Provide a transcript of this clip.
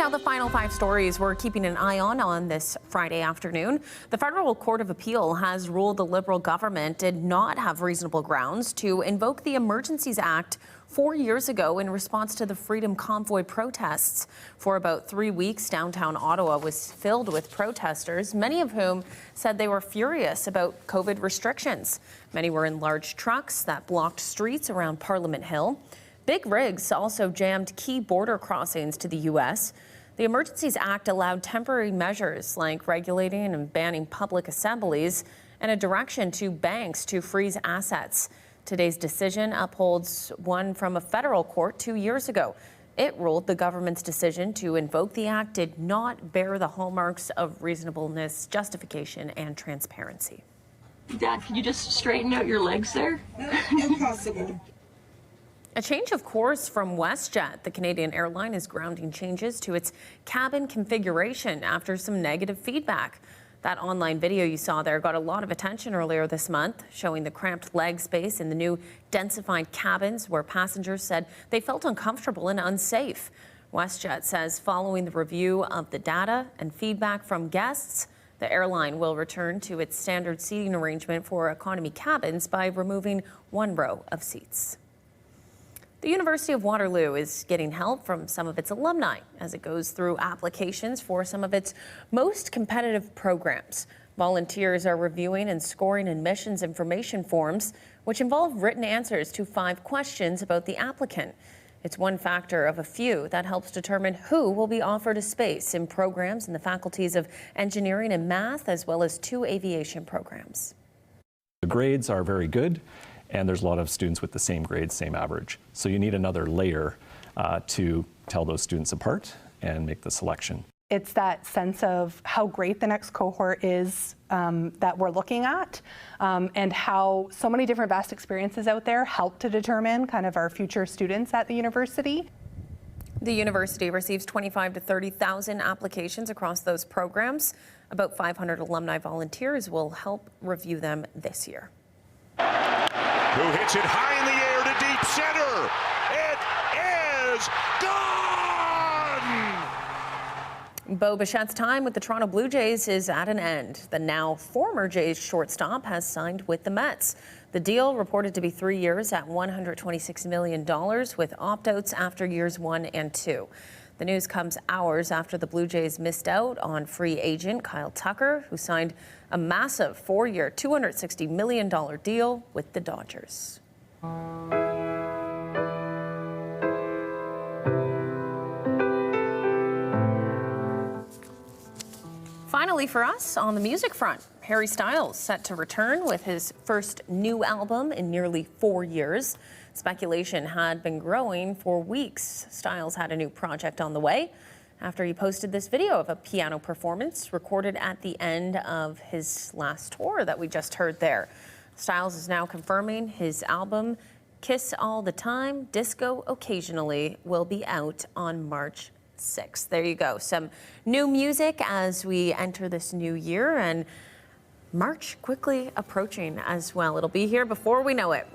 now the final 5 stories we're keeping an eye on this Friday afternoon. The Federal Court of Appeal has ruled the Liberal government did not have reasonable grounds to invoke the Emergencies Act 4 years ago in response to the Freedom Convoy protests. For about 3 weeks, downtown Ottawa was filled with protesters, many of whom said they were furious about COVID restrictions. Many were in large trucks that blocked streets around Parliament Hill. Big rigs also jammed key border crossings to the U.S. The Emergencies Act allowed temporary measures like regulating and banning public assemblies and a direction to banks to freeze assets. Today's decision upholds one from a federal court 2 years ago. It ruled the government's decision to invoke the act did not bear the hallmarks of reasonableness, justification, and transparency. Dad, can you just straighten out your legs there? Impossible. A change of course from WestJet. The Canadian airline is grounding changes to its cabin configuration after some negative feedback. That online video you saw there got a lot of attention earlier this month, showing the cramped leg space in the new densified cabins where passengers said they felt uncomfortable and unsafe. WestJet says following the review of the data and feedback from guests, the airline will return to its standard seating arrangement for economy cabins by removing 1 row of seats. The University of Waterloo is getting help from some of its alumni as it goes through applications for some of its most competitive programs. Volunteers are reviewing and scoring admissions information forms, which involve written answers to 5 questions about the applicant. It's one factor of a few that helps determine who will be offered a space in programs in the faculties of engineering and math, as well as 2 aviation programs. The grades are very good, and there's a lot of students with the same grades, same average. So you need another layer to tell those students apart and make the selection. It's that sense of how great the next cohort is that we're looking at, and how so many different vast experiences out there help to determine kind of our future students at the university. The university receives 25,000 to 30,000 applications across those programs. About 500 alumni volunteers will help review them this year. Who hits it high in the air to deep center. It is gone! Bo Bichette's time with the Toronto Blue Jays is at an end. The now former Jays shortstop has signed with the Mets. The deal reported to be 3 years at $126 million with opt-outs after years 1 and 2. The news comes hours after the Blue Jays missed out on free agent Kyle Tucker, who signed a massive 4-year, $260 million deal with the Dodgers. Finally for us, on the music front, Harry Styles set to return with his first new album in nearly 4 years. Speculation had been growing for weeks. Styles had a new project on the way after he posted this video of a piano performance recorded at the end of his last tour that we just heard there. Styles is now confirming his album, Kiss All the Time, Disco Occasionally, will be out on March 6th. There you go. Some new music as we enter this new year, and March quickly approaching as well. It'll be here before we know it.